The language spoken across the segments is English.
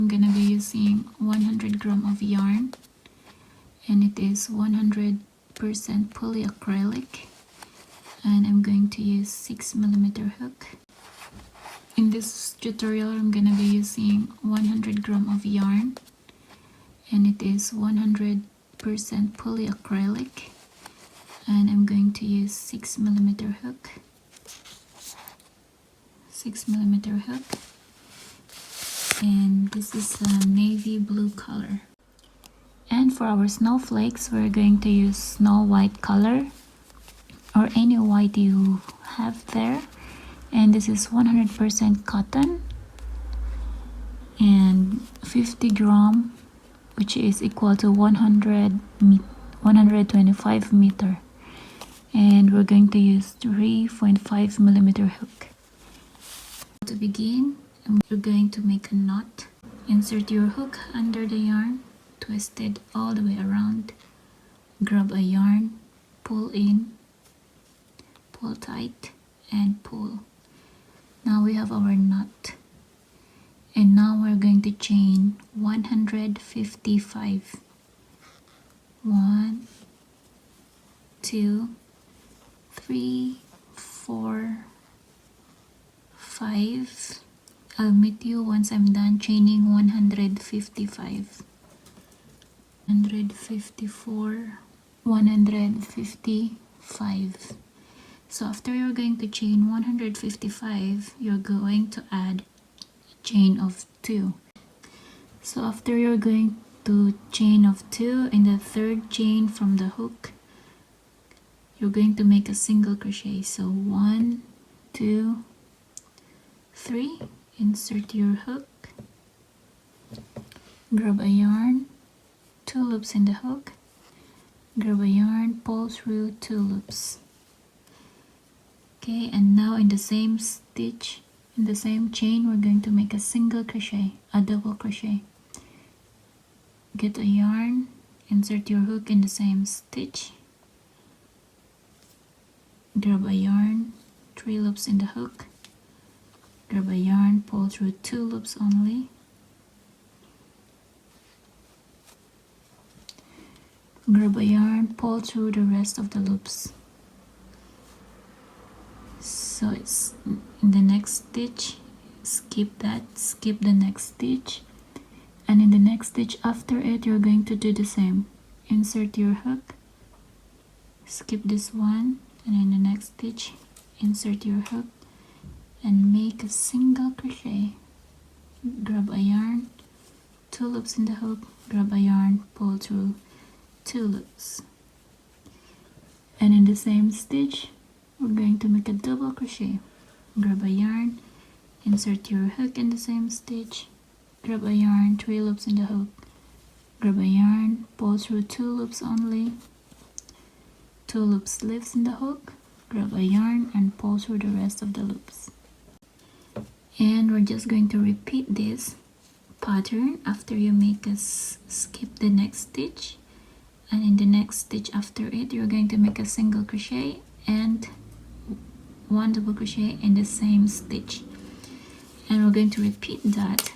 I'm gonna be using 100 gram of yarn, and it is 100% polyacrylic, and I'm going to use 6mm hook. In this tutorial, I'm gonna be using 100 gram of yarn, and it is 100% polyacrylic, and I'm going to use 6mm hook. 6mm hook, and this is a navy blue color. And for our snowflakes, we're going to use snow white color or any white you have there, and this is 100% cotton and 50 gram, which is equal to 125 meter, and we're going to use 3.5mm hook. To begin, we're going to make a knot. Insert your hook under the yarn, twist it all the way around, grab a yarn, pull in, pull tight, and pull. Now we have our knot, and now we're going to chain 155. 1, 2, 3, 4, 5. I'll meet you once I'm done chaining 155. 154, 155. So after you're going to chain 155, you're going to add a chain of 2. So after you're going to chain of 2, in the third chain from the hook, you're going to make a single crochet. So 1, 2, 3. Insert your hook, grab a yarn, 2 loops in the hook, grab a yarn, pull through 2 loops. Okay, and now in the same stitch, in the same chain, we're going to make a single crochet, a double crochet. Get a yarn, insert your hook in the same stitch, grab a yarn, 3 loops in the hook, grab a yarn, pull through 2 loops only, grab a yarn, pull through the rest of the loops. So it's in the next stitch, skip that, skip the next stitch, and in the next stitch after it, you're going to do the same. Insert your hook, skip this one, and in the next stitch, insert your hook, and make a single crochet. Grab a yarn, 2 loops in the hook, grab a yarn, pull through 2 loops, and in the same stitch we're going to make a double crochet. Grab a yarn, insert your hook in the same stitch, grab a yarn, 3 loops in the hook, grab a yarn, pull through 2 loops only, 2 loop sleeves in the hook, grab a yarn, and pull through the rest of the loops. And we're just going to repeat this pattern after you make us skip the next stitch, and in the next stitch after it, you're going to make a single crochet and 1 double crochet in the same stitch, and we're going to repeat that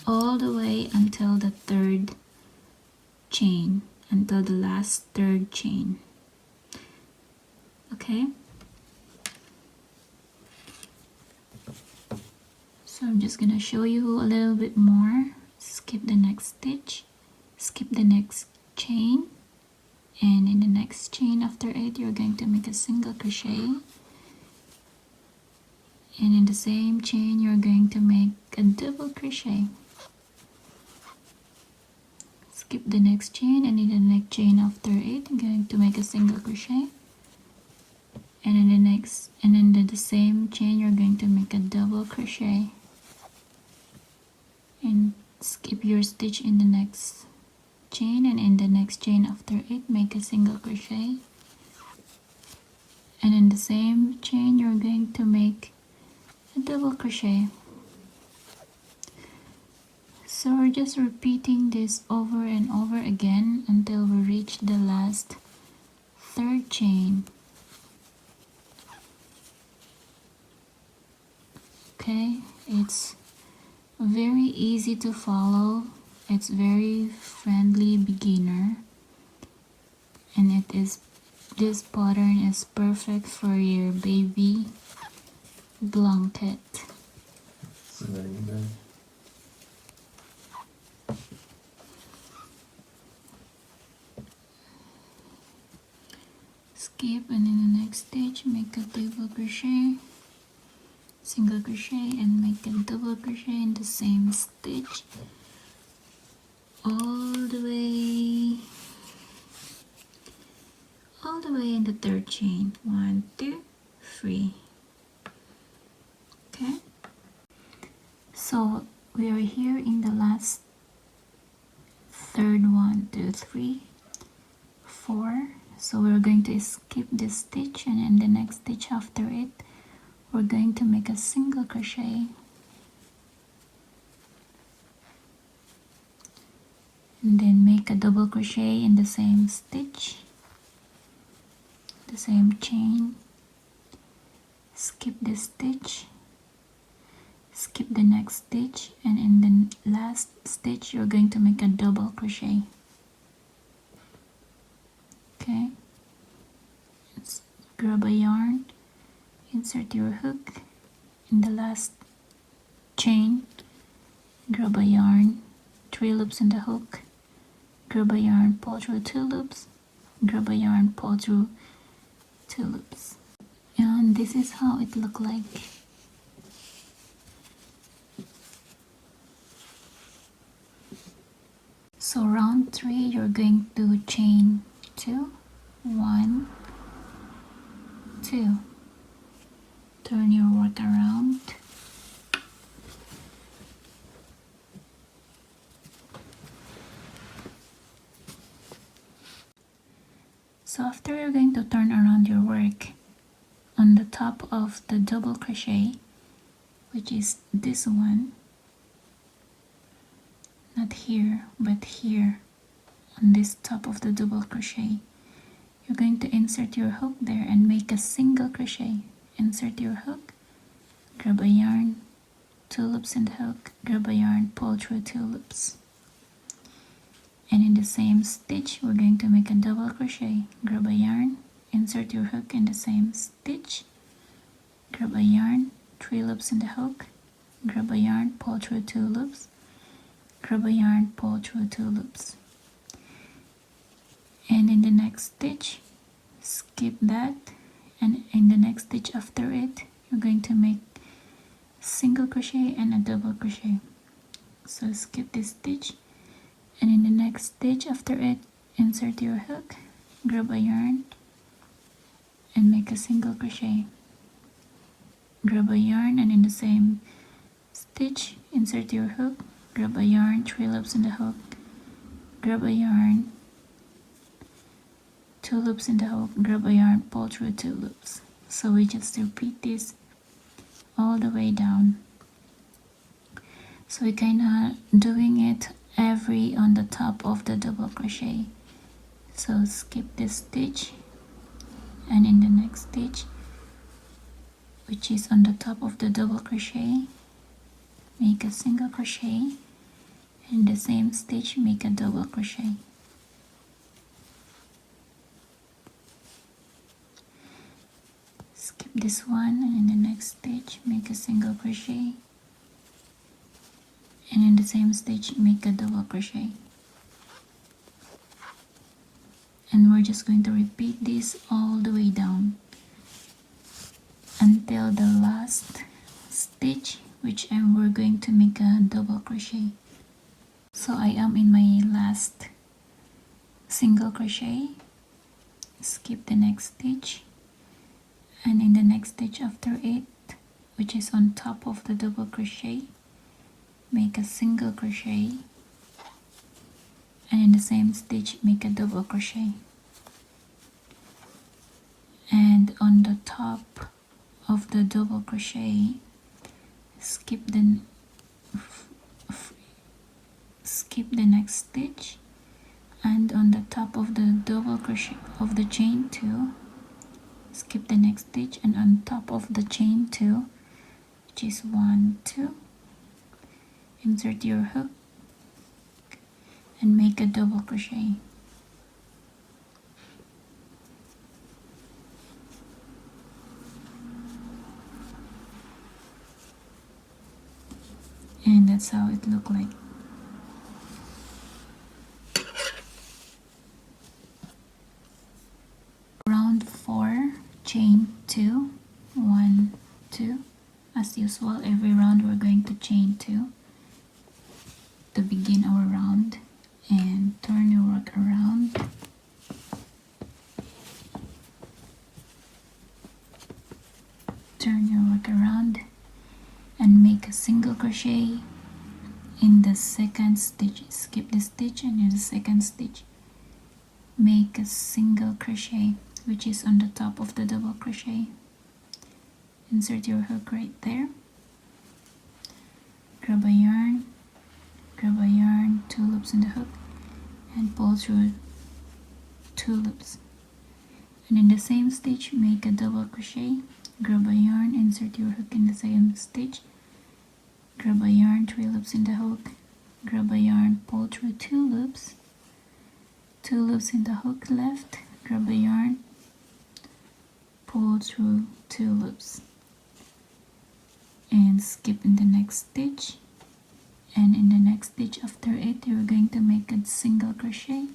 all the way until the 3rd chain, until the last 3rd chain. Okay, so I'm just gonna show you a little bit more. Skip the next stitch, skip the next chain, and in the next chain after it, you're going to make a single crochet, and in the same chain you're going to make a double crochet. Skip the next chain, and in the next chain after it, you're going to make a single crochet, and in the same chain you're going to make a double crochet, and skip your stitch in the next chain, and in the next chain after it, make a single crochet, and in the same chain you're going to make a double crochet. So we're just repeating this over and over again until we reach the last 3rd chain. Okay, it's Very easy to follow. It's very friendly beginner, and this pattern is perfect for your baby blanket. Skip, and in the next stitch make a double crochet, single crochet, and make a double crochet in the same stitch all the way in the third chain. 1, 2, 3. Okay, so we are here in the last third. 1, 2, 3, 4. So we're going to skip this stitch, and in the next stitch after it we're going to make a single crochet, and then make a double crochet in the same stitch, the same chain, skip this stitch, skip the next stitch, and in the last stitch you're going to make a double crochet. Okay, let's grab a yarn, insert your hook in the last chain, grab a yarn, 3 loops in the hook, grab a yarn, pull through 2 loops, grab a yarn, pull through 2 loops. And this is how it look like. So round 3 you're going to chain 2, 1, 2. Turn your work around. So after you're going to turn around your work, on the top of the double crochet, which is this one, not here but here, on this top of the double crochet, you're going to insert your hook there and make a single crochet. Insert your hook, grab a yarn, 2 loops in the hook, grab a yarn, pull through 2 loops, and in the same stitch we're going to make a double crochet. Grab a yarn, insert your hook in the same stitch, grab a yarn, 3 loops in the hook, grab a yarn, pull through 2 loops, grab a yarn, pull through 2 loops, and in the next stitch skip that, and in the next stitch after it you're going to make single crochet and a double crochet. So skip this stitch, and in the next stitch after it insert your hook, grab a yarn, and make a single crochet, grab a yarn, and in the same stitch insert your hook, grab a yarn, 3 loops in the hook, grab a yarn, 2 loops in the hook, grab a yarn, pull through 2 loops. So we just repeat this all the way down. So we kinda doing it every on the top of the double crochet. So skip this stitch, and in the next stitch, which is on the top of the double crochet, make a single crochet, and in the same stitch make a double crochet. Skip this one, and in the next stitch make a single crochet, and in the same stitch make a double crochet. And we're just going to repeat this all the way down until the last stitch, which we're going to make a double crochet. So I am in my last single crochet, skip the next stitch, and in the next stitch after it, which is on top of the double crochet, make a single crochet, and in the same stitch make a double crochet, and on the top of the double crochet skip the next stitch, and on the top of the double crochet of the chain 2 skip the next stitch, and on top of the chain 2, which is 1, 2, insert your hook and make a double crochet. And that's how it looked like. Round 4, chain 2, 1, 2. As usual, every round we're going to chain 2 to begin our round, and turn your work around. Turn your work around and make a single crochet in the second stitch. Skip the stitch, and in the second stitch make a single crochet, which is on the top of the double crochet. Insert your hook right there. Grab a yarn, 2 loops in the hook, and pull through 2 loops. And in the same stitch make a double crochet. Grab a yarn, insert your hook in the same stitch, grab a yarn, 3 loops in the hook, grab a yarn, pull through 2 loops, 2 loops in the hook left, grab a yarn, pull through 2 loops, and skip in the next stitch. And in the next stitch after it, you're going to make a single crochet.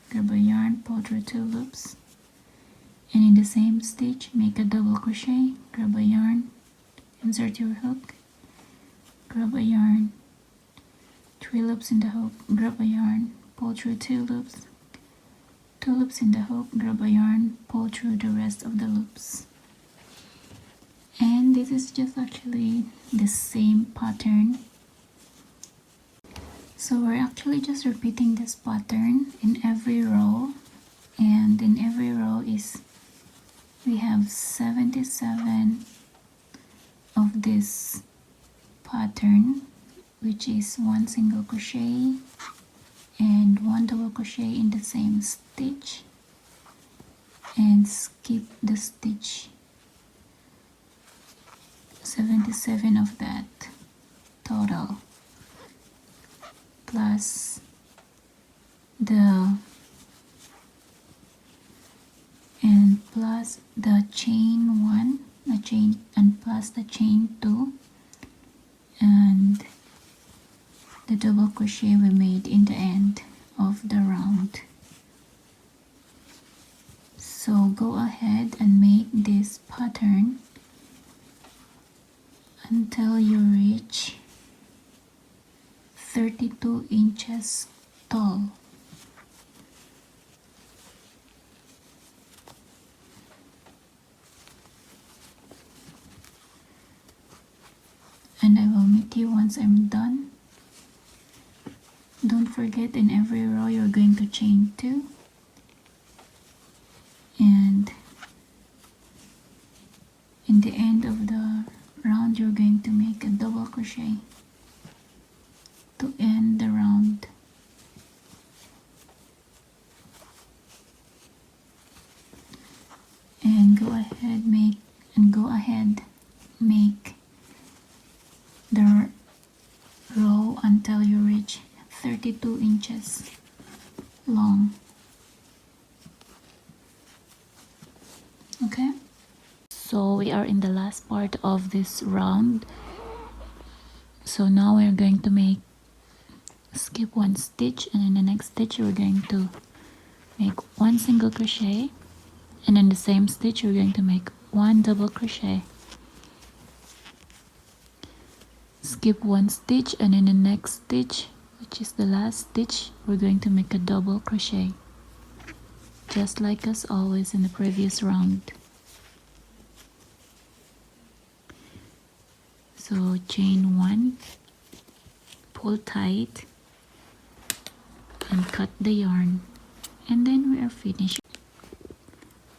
Grab a yarn, pull through 2 loops, and in the same stitch make a double crochet. Grab a yarn, insert your hook, grab a yarn, 3 loops in the hook, grab a yarn, pull through 2 loops, 2 loops in the hook, grab a yarn, pull through the rest of the loops. And this is just actually the same pattern. So we're actually just repeating this pattern in every row, and in every row is we have 77 of this pattern, which is 1 single crochet and 1 double crochet in the same stitch, and skip the stitch. 77 of that total, plus the chain 1, and plus the chain 2, and the double crochet we made in the end of the round. So go ahead and make this pattern until you reach 32 inches tall. And I will meet you once I'm done. Don't forget, in every row you're going to chain 2, and in the end of the round you're going to make a double crochet to end the round. And go ahead make the row until you reach 32 inches long. Okay, so we are in the last part of this round. So now we're going to skip 1 stitch, and in the next stitch we're going to make 1 single crochet, and in the same stitch we're going to make 1 double crochet. Skip 1 stitch, and in the next stitch, which is the last stitch, we're going to make a double crochet, just like as always in the previous round. So chain 1, pull tight, and cut the yarn, and then we are finished.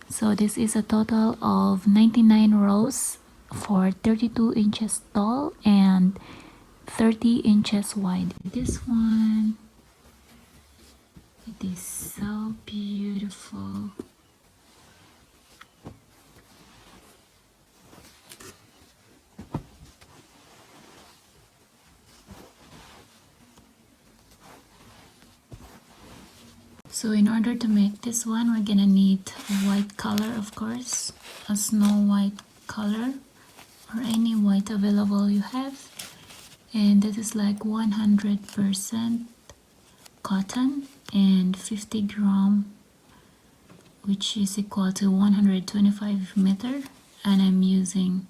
So this is a total of 99 rows for 32 inches tall and 30 inches wide. This one, it is so beautiful. So in order to make this one, we're gonna need a white color, of course, a snow white color or any white available you have, and this is like 100% cotton and 50 gram, which is equal to 125 meter, and I'm using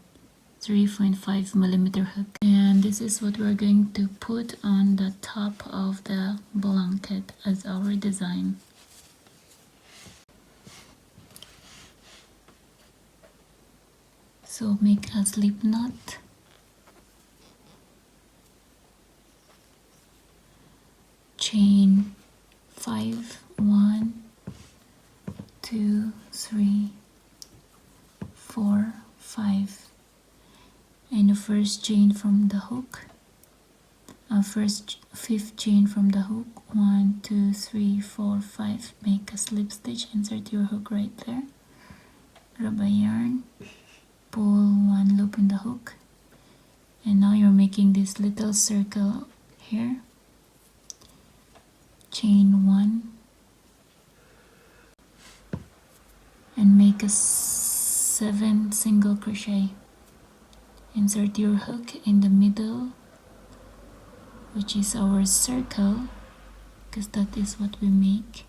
3.5 millimeter hook, and this is what we're going to put on the top of the blanket as our design. So make a slip knot, chain 5, 1, 2, 3, 4, 5, and the first chain from the hook, fifth chain from the hook, 1, 2, 3, 4, 5, make a slip stitch, insert your hook right there, grab a yarn, pull one loop in the hook, and now you're making this little circle here, chain 1, and make a 7 single crochet. Insert your hook in the middle, which is our circle, because that is what we make.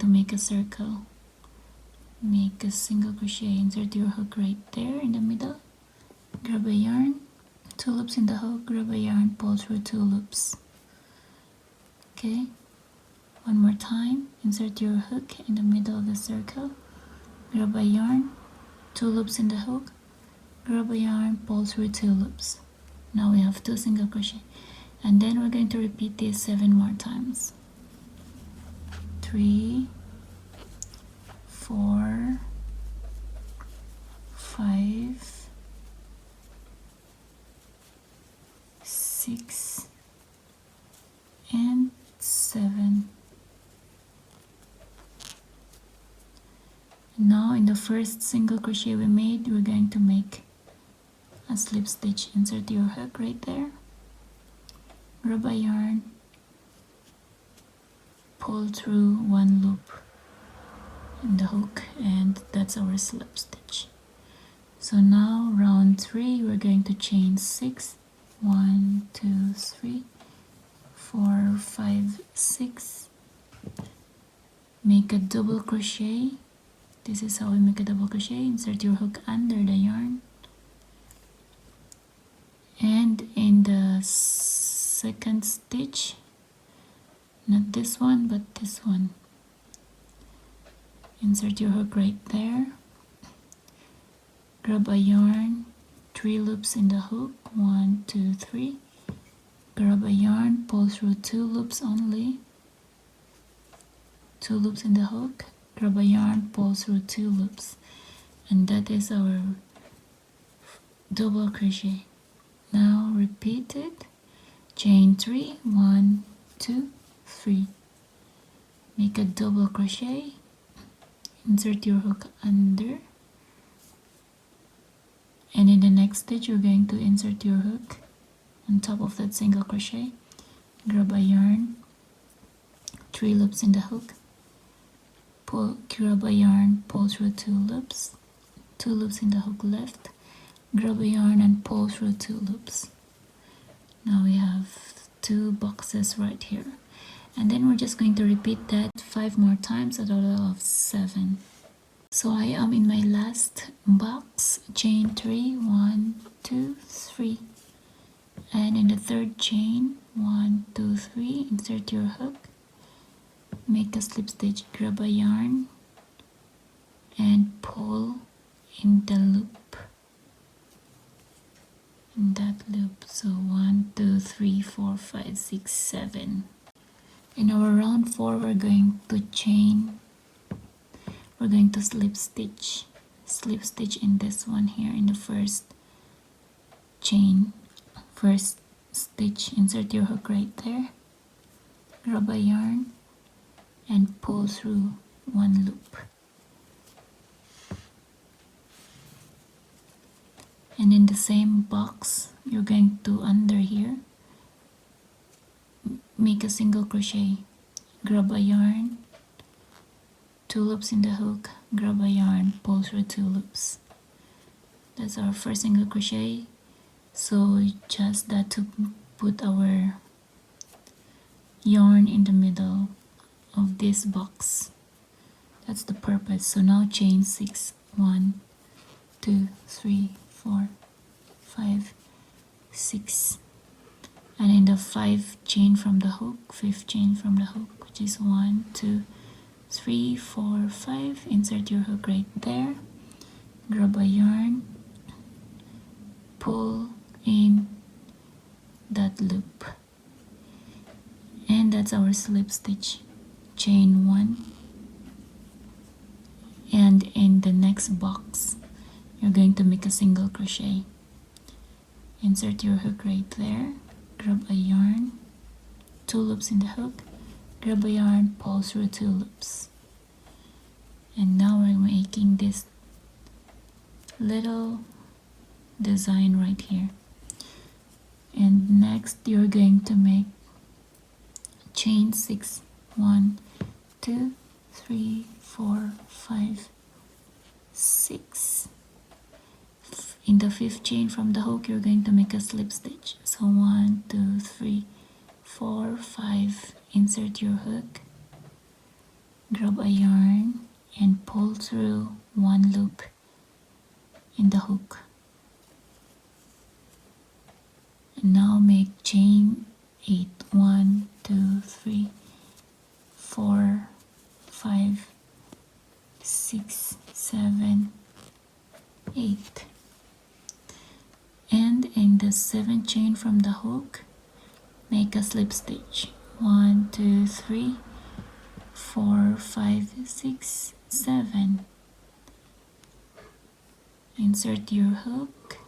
To make a circle, make a single crochet, insert your hook right there in the middle, grab a yarn, 2 loops in the hook, grab a yarn, pull through 2 loops. Okay, one more time, insert your hook in the middle of the circle, grab a yarn, 2 loops in the hook, grab a yarn, pull through 2 loops. Now we have 2 single crochet, and then we're going to repeat this 7 more times. 3, 4, 5, 6, and 7. Now in the first single crochet we made, we're going to make a slip stitch. Insert your hook right there, grab a yarn, pull through 1 loop in the hook, and that's our slip stitch. So now round 3, we're going to chain 6, 1, 2, 3, 4, 5, 6, make a double crochet. This is how we make a double crochet. Insert your hook under the yarn, and in the second stitch, not this one but this one, insert your hook right there, grab a yarn, 3 loops in the hook, 1, 2, 3, grab a yarn, pull through 2 loops only, 2 loops in the hook, grab a yarn, pull through 2 loops, and that is our double crochet. Now repeat it, chain 3, 1, 2, 3, make a double crochet, insert your hook under, and in the next stitch you're going to insert your hook on top of that single crochet, grab a yarn, 3 loops in the hook, grab a yarn, pull through 2 loops, 2 loops in the hook left, grab a yarn and pull through 2 loops. Now we have 2 boxes right here, and then we're just going to repeat that 5 more times, a total of 7. So I am in my last box, chain 3, 1, 2, 3, and in the third chain, 1, 2, 3, insert your hook, make a slip stitch, grab a yarn and pull in the loop, in that loop. So 1, 2, 3, 4, 5, 6, 7. In our round 4, we're going to chain, we're going to slip stitch in this one here, in the first chain, first stitch, insert your hook right there, grab a yarn and pull through 1 loop, and in the same box you're going to, under here, make a single crochet, grab a yarn, 2 loops in the hook, grab a yarn, pull through 2 loops. That's our first single crochet. So just that to put our yarn in the middle of this box. That's the purpose. So now chain 6, 1, 2, 3, 4, 5, 6, and in the 5th chain from the hook, 5th chain from the hook, which is 1, 2, 3, 4, 5, insert your hook right there, grab a yarn, pull in that loop, and that's our slip stitch. Chain 1, and in the next box you're going to make a single crochet. Insert your hook right there, grab a yarn, 2 loops in the hook, grab a yarn, pull through 2 loops. And now we're making this little design right here. And next you're going to make chain 6, 1, 2, 3, 4, 5, 6. In the 5th chain from the hook you're going to make a slip stitch. So 1, 2, 3, 4, 5, insert your hook, grab a yarn and pull through 1 loop in the hook. And now make chain 8, 1, 2, 3, 4, 5, 6, 7, 8. And in the 7th chain from the hook, make a slip stitch. 1, 2, 3, 4, 5, 6, 7. Insert your hook,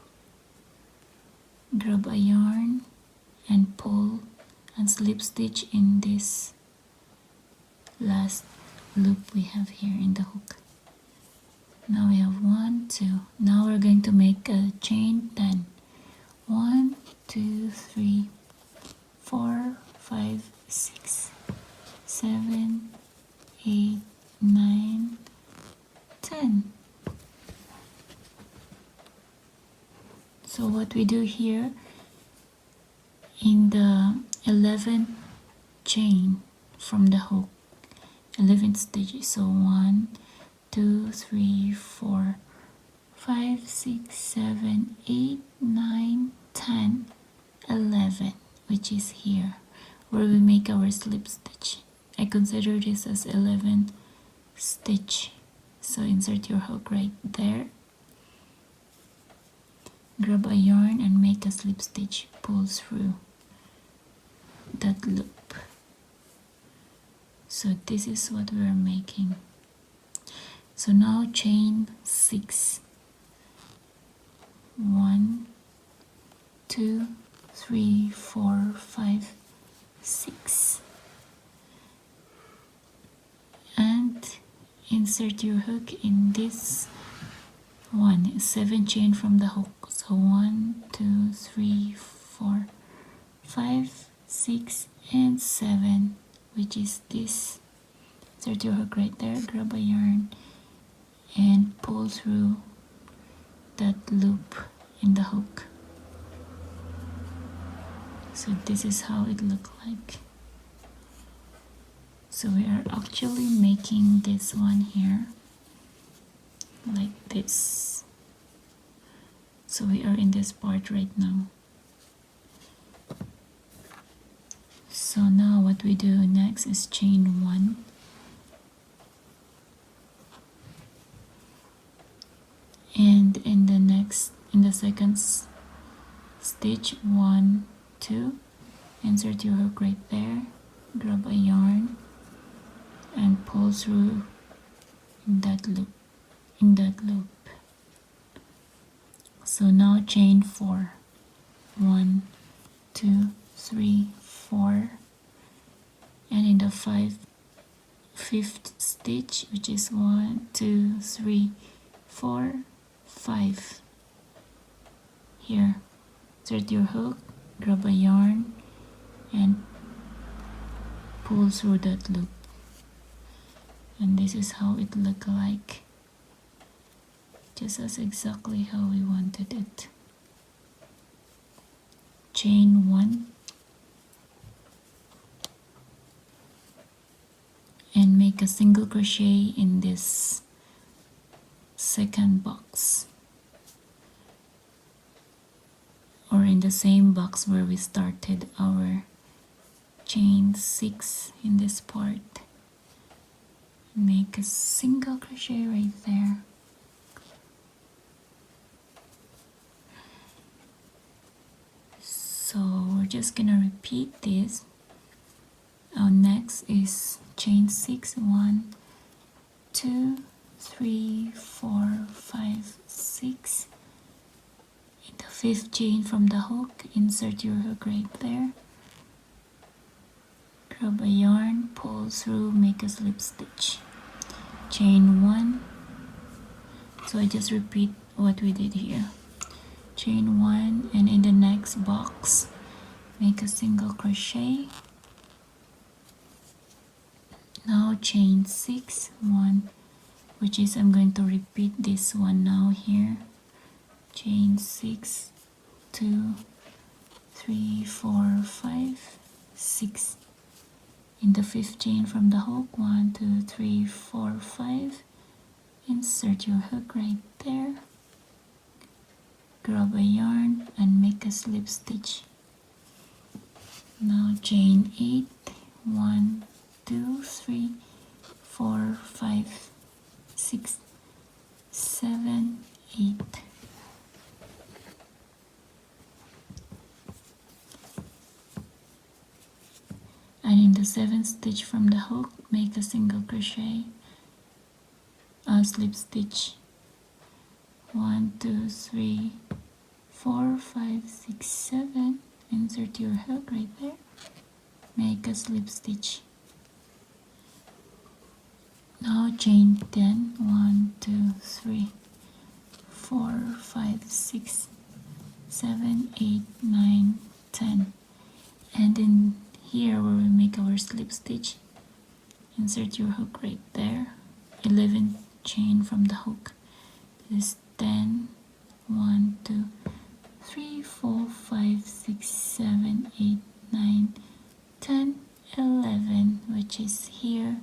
grab a yarn and pull and slip stitch in this last loop we have here in the hook. Now we have 1, 2. Now we're going to make a chain 10. 1, 2, 3, 4, 5, 6, 7, 8, 9, 10. So what we do here, in the 11th chain from the hook, 11th stitch, so 1, 2, 3, 4, 5, 6, 7, 8, 9, 10, 11, which is here, where we make our slip stitch. I consider this as 11 stitch. So insert your hook right there, grab a yarn and make a slip stitch, pull through that loop. So this is what we're making. So now chain 6, 1, 2, 3, 4, 5, 6, and insert your hook in this one, 7 chain from the hook. So 1, 2, 3, 4, 5, 6, and 7, which is this. Insert your hook right there, grab a yarn and pull through that loop in the hook. So this is how it looks like. So we are actually making this one here like this. So we are in this part right now. So now what we do next is chain 1, and in the second stitch, 1, 2, insert your hook right there, grab a yarn and pull through that loop, So now chain 4, 1, 2, 3, 4, and in the 5th stitch, which is 1, 2, 3, 4, 5, here, insert your hook, grab a yarn and pull through that loop, and this is how it look like, just as exactly how we wanted it. Chain 1 and make a single crochet in this second box, or in the same box where we started our chain 6 in this part. Make a single crochet right there. So we're just gonna repeat this. Our next is chain 6, 1, 2, 3, 4, 5, 6. In the 5th chain from the hook, insert your hook right there. Grab a yarn, pull through, make a slip stitch. Chain 1. So I just repeat what we did here. Chain 1, and in the next box, make a single crochet. Now chain 6, 1, which is I'm going to repeat this one now here. Chain 6, 2, 3, 4, 5, 6. In the 5th chain from the hook, 1, 2, 3, 4, 5. Insert your hook right there. Grab a yarn and make a slip stitch. Now chain 8, 1, 2, 3, 4, 5, 6, 7, 8. And in the 7th stitch from the hook, make a single crochet, a slip stitch. 1, 2, 3, 4, 5, 6, 7. Insert your hook right there. Make a slip stitch. Now chain 10. 1, 2, 3, 4, 5, 6, 7, 8, 9, 10. And in here where we make our slip stitch, insert your hook right there. 11th chain from the hook. This is 10. 1, 2, 3, 4, 5, 6, 7, 8, 9, 10, 11, which is here.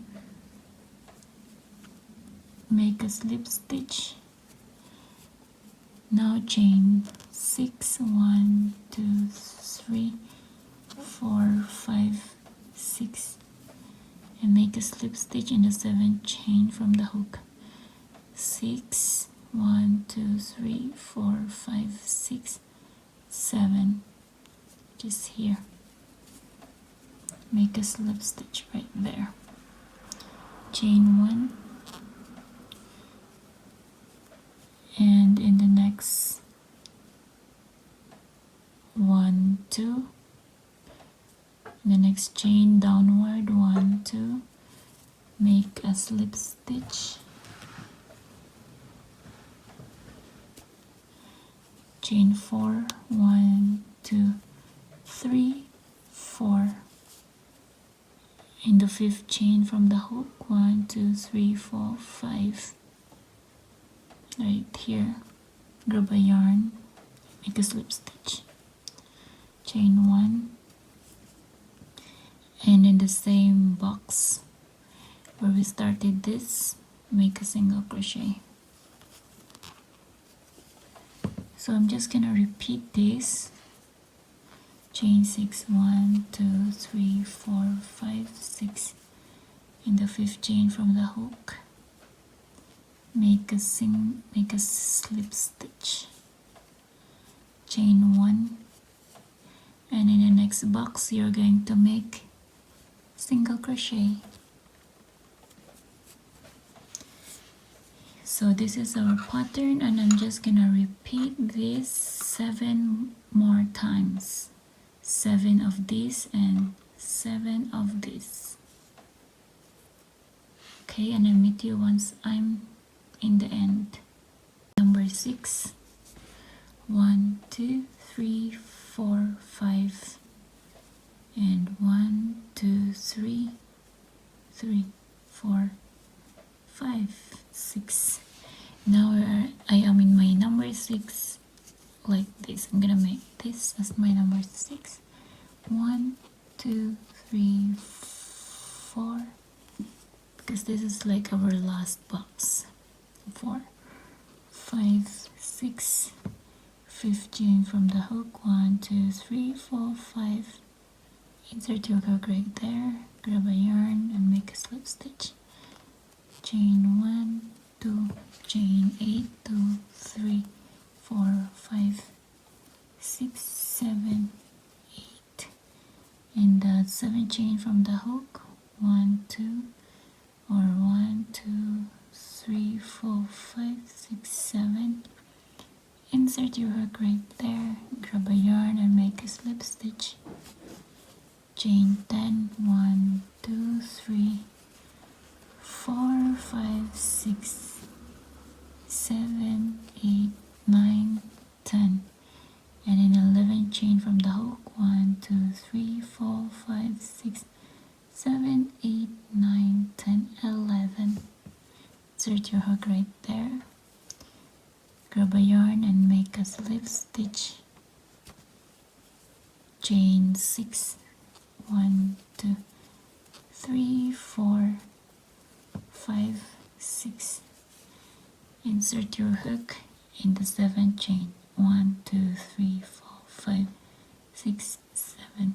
Make a slip stitch. Now chain 6, 1, 2, 3, 4, 5, 6, and make a slip stitch in the 7th chain from the hook. 6, 1, 2, 3, 4, 5, 6, 7, just here. Make a slip stitch right there. Chain 1, and in the next 1, 2, the next chain downward, 1, 2, make a slip stitch. Chain 4, 1, 2, 3, 4. In the 5th chain from the hook, 1, 2, 3, 4, 5. Right here, grab a yarn, make a slip stitch. Chain 1, and in the same box where we started this, make a single crochet. So I'm just gonna repeat this. Chain 6, 1, 2, 3, 4, 5, 6. In the 5th chain from the hook, make a slip stitch. Chain 1, and in the next box you're going to make single crochet. So this is our pattern, and I'm just gonna repeat this 7 more times. 7 of this and 7 of this. Okay, and I'll meet you once I'm in the end. Number 6. 1, 2, 3, 4, 5, and 1, 2, 3, 3, 4, 5, 6. Now I am in my number 6, like this. I'm gonna make this as my number 6. 1, 2, 3, 4, because this is like our last box. 4, 5, 6, 15 from the hook. 1, 2, 3, 4, 5. Insert your hook right there, grab a yarn and make a slip stitch. Chain 1, 2, chain 8, 2, 3, 4, 5, 6, 7, 8. And the 7 chain from the hook. 1, 2, or 1, 2, 3, 4, 5, 6, 7. Insert your hook right there, grab a yarn and make a slip stitch. Chain 10, 1, 2, 3, 4, 5, 6, 7, 8, 9, 10. And in 11 chain from the hook. 1, 2, 3, 4, 5, 6, 7, 8, 9, 10, 11. Insert your hook right there. Grab a yarn and make a slip stitch. Chain 6. 1, 2, 3, 4, 5, 6. Insert your hook in the 7th chain. 1, 2, 3, 4, 5, 6, 7.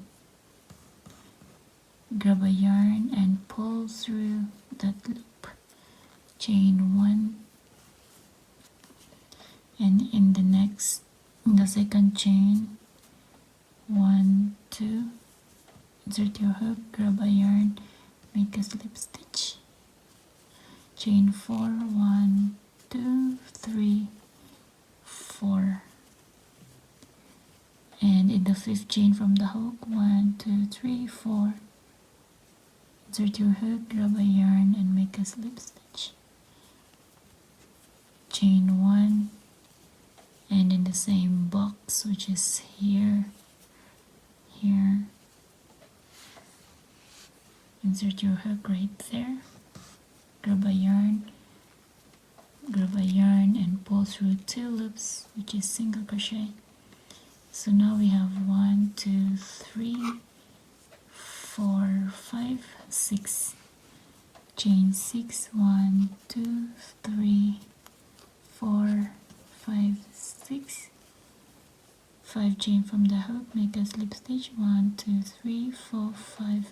Grab a yarn and pull through that loop. Chain 1. And in the second chain, 1, 2. Insert your hook, grab a yarn, make a slip stitch. Chain 4, 1, 2, 3, 4. And in the 5th chain from the hook. 1, 2, 3, 4. Insert your hook, grab a yarn and make a slip stitch. Chain 1. And in the same box, which is here, insert your hook right there, grab a yarn and pull through 2 loops, which is single crochet. So now we have 1, 2, 3, 4, 5, 6. Chain 6, 1, 2, 3, 4, 5, 6. 5 chain from the hook, make a slip stitch. 1, 2, 3, 4, 5.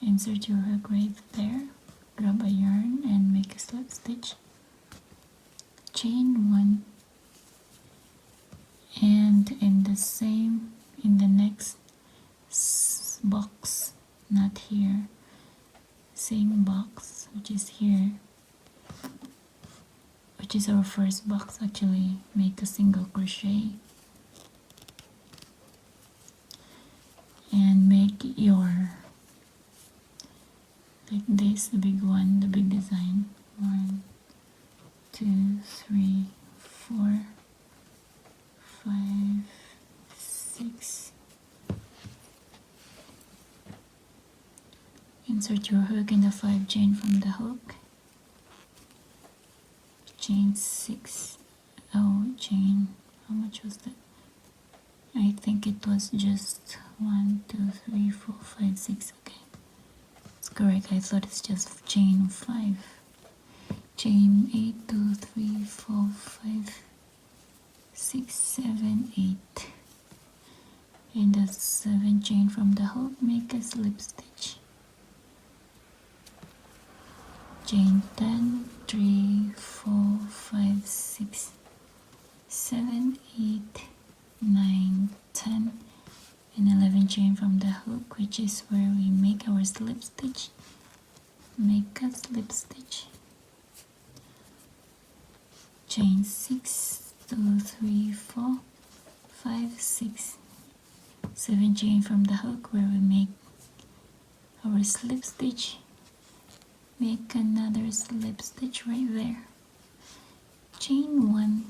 Insert your hook right there, grab a yarn and make a slip stitch. Chain 1. And in the next box, not here, same box, which is here, which is our first box actually, make a single crochet and make your, like this, the big one, the big design. 1, 2, 3, 4, 5, 6. Insert your hook in the 5 chain from the hook. Chain 6. Oh, chain, how much was that? I think it was just 1, 2, 3, 4, 5, 6. Okay, it's correct. I thought it's just chain 5. Chain 8, 2, 3, 4, 5, 6, 7, 8. In the 7 chain from the hook, make a slip stitch. Chain 10, 3, 4, 5, 6, 7, 8, 9, 10, and 11 chain from the hook, which is where we make our slip stitch. Make a slip stitch. Chain 6, 2, 3, 4, 5, 6, 7 chain from the hook where we make our slip stitch. Make another slip stitch right there. Chain 1,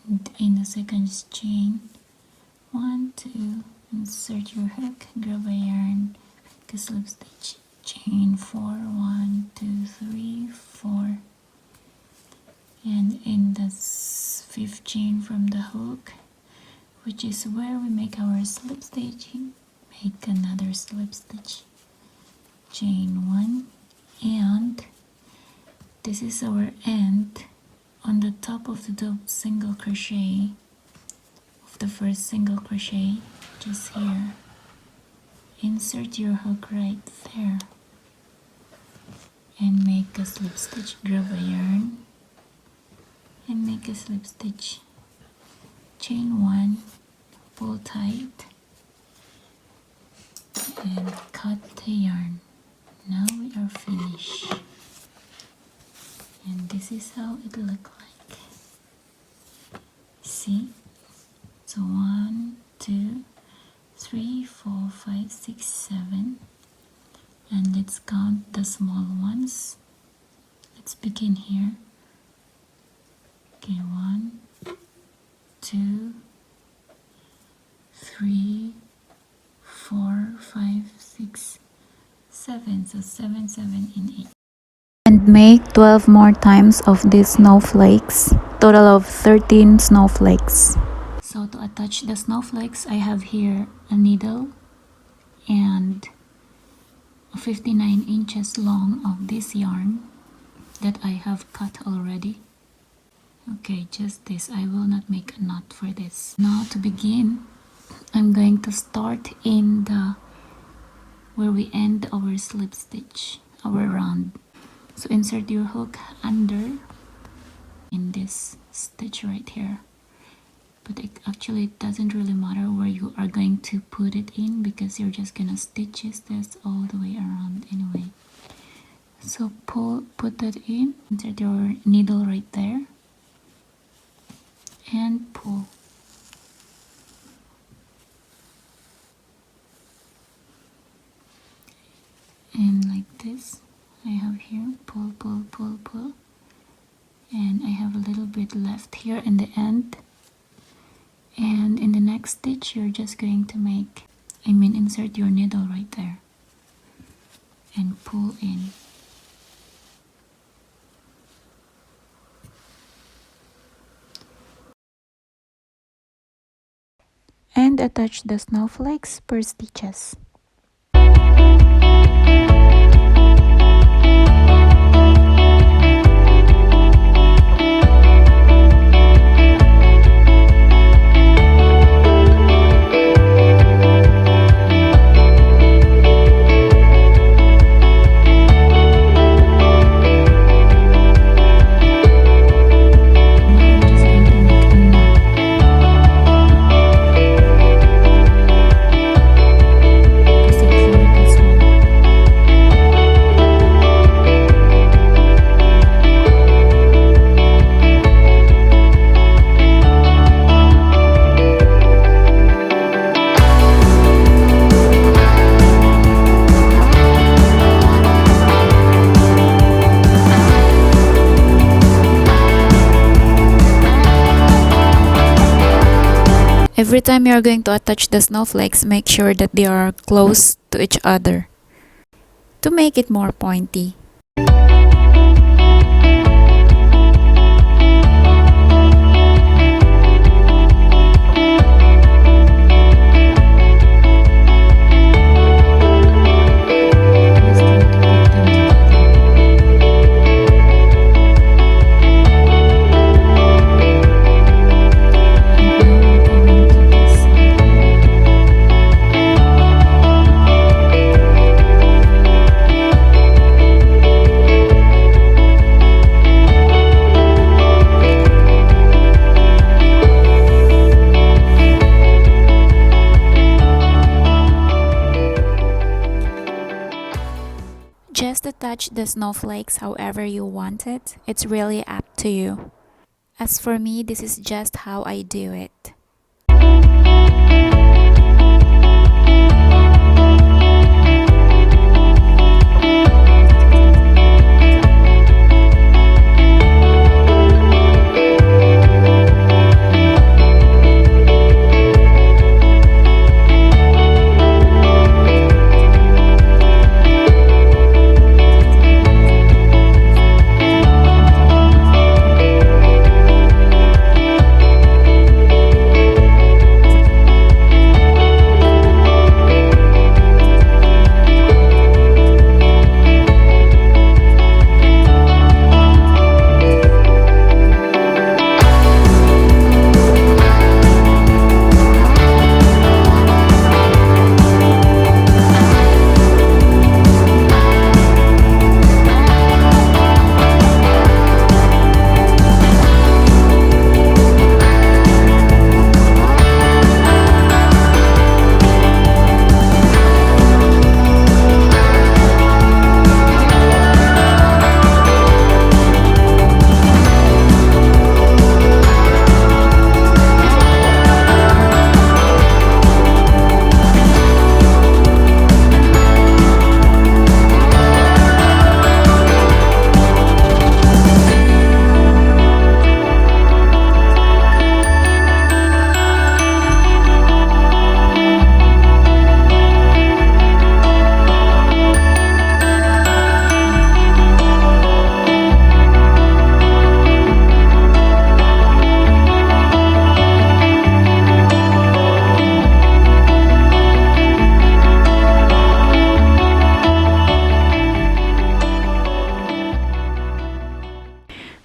and in the second chain, 1, 2, insert your hook, grab a yarn make a slip stitch, chain 4, 1, 2, 3, 4, and in the 5th chain from the hook, which is where we make our slip stitching, make another slip stitch, chain 1, and this is our end on the top of the single crochet of the first single crochet, just here. Insert your hook right there and make a slip stitch. Grab a yarn and make a slip stitch, chain 1, pull tight and cut the yarn. Now we are finished, and this is how it looks like. See, so 1, 2, 3, 4, 5, 6, 7, and let's count the small ones. Let's begin here. Okay, 1, 2, 3, 4, 5, 6, 7. So 7, 7, and 8. And make 12 more times of these snowflakes. Total of 13 snowflakes. So to attach the snowflakes, I have here a needle and 59 inches long of this yarn that I have cut already. Okay, just this. I will not make a knot for this. Now to begin, I'm going to start in the where we end our slip stitch, our round. So insert your hook under in this stitch right here. But it doesn't really matter where you are going to put it in, because you're just gonna stitch this all the way around anyway. So put that in, insert your needle right there, and pull. And like this, I have here, pull, pull, pull, pull, and I have a little bit left here in the end. And in the next stitch, you're just going to insert your needle right there and pull in. And attach the snowflakes per stitches. Every time you are going to attach the snowflakes, make sure that they are close to each other to make it more pointy. Just attach the snowflakes however you want it. It's really up to you. As for me, this is just how I do it.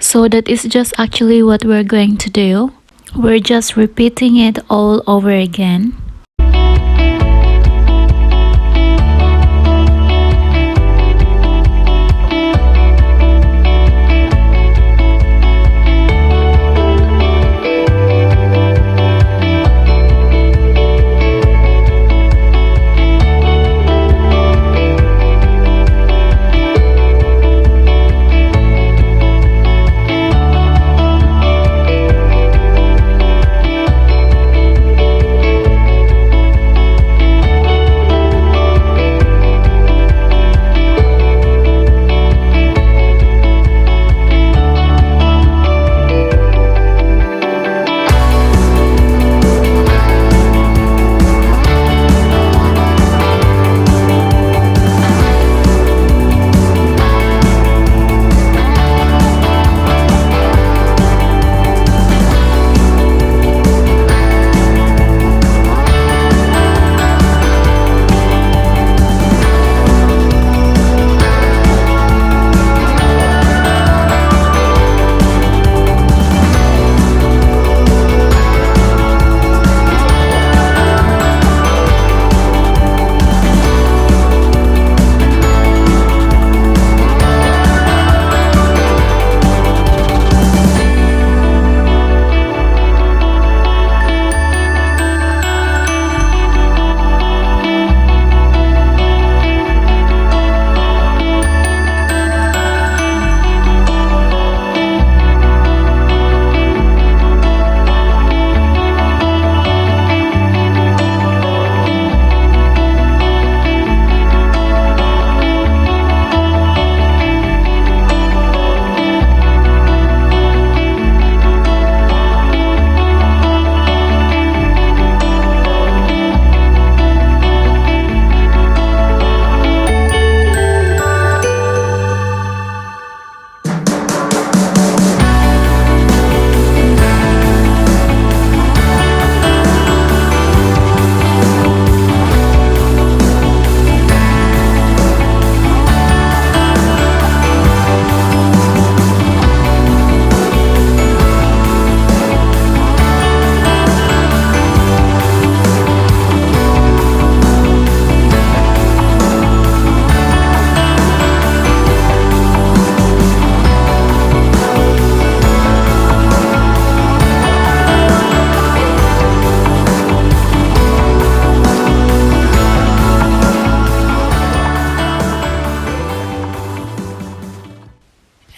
So that is just actually what we're going to do. We're just repeating it all over again.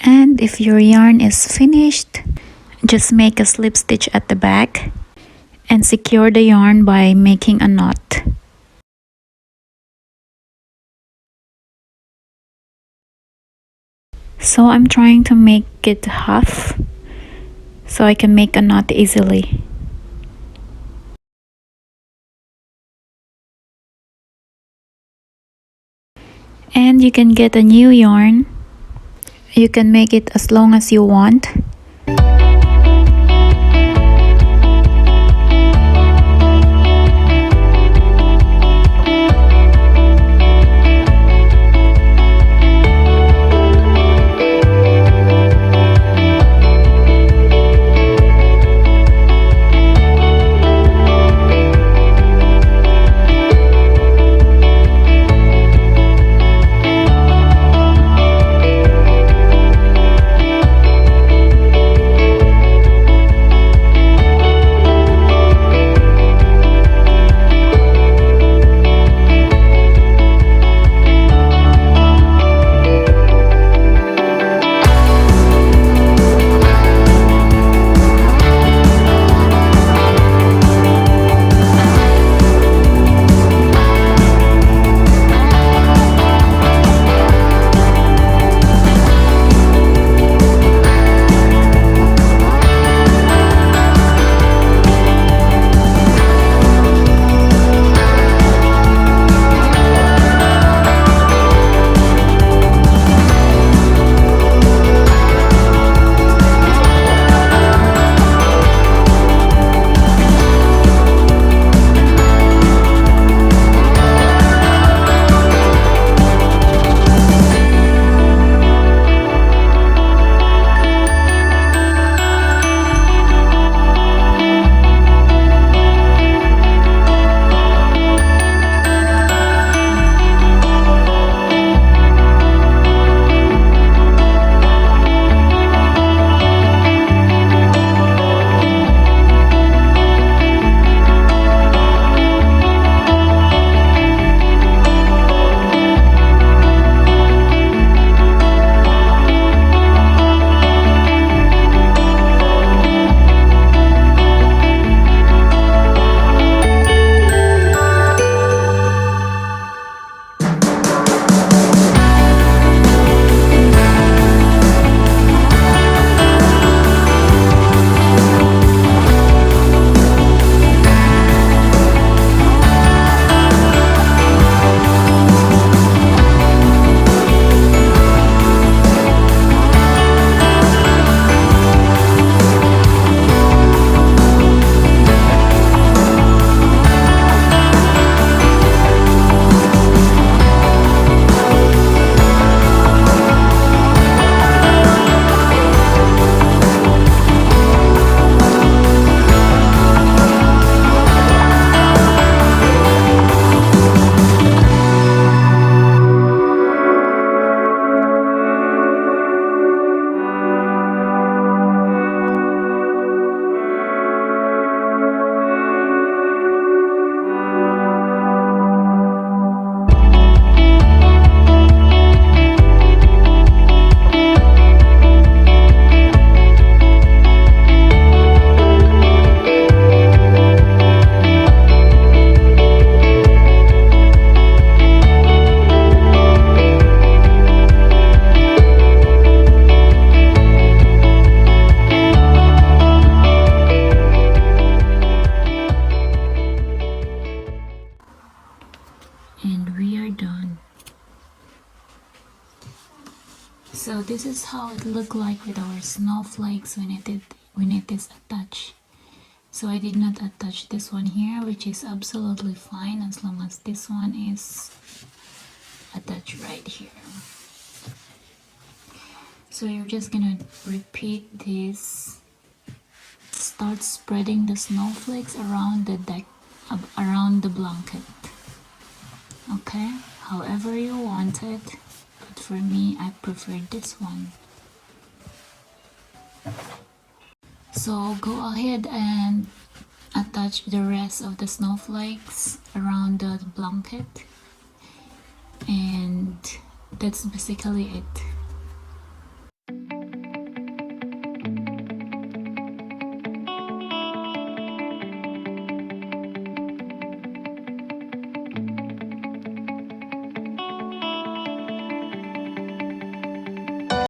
And if your yarn is finished, just make a slip stitch at the back and secure the yarn by making a knot. So I'm trying to make it half so I can make a knot easily. And you can get a new yarn. You can make it as long as you want. And we are done. So this is how it looked like with our snowflakes when it is attached. So I did not attach this one here, which is absolutely fine as long as this one is attached right here. So you're just gonna repeat this. Start spreading the snowflakes around the deck, around the blanket. Okay, however you want it, but for me I prefer this one. So go ahead and attach the rest of the snowflakes around the blanket, and that's basically it.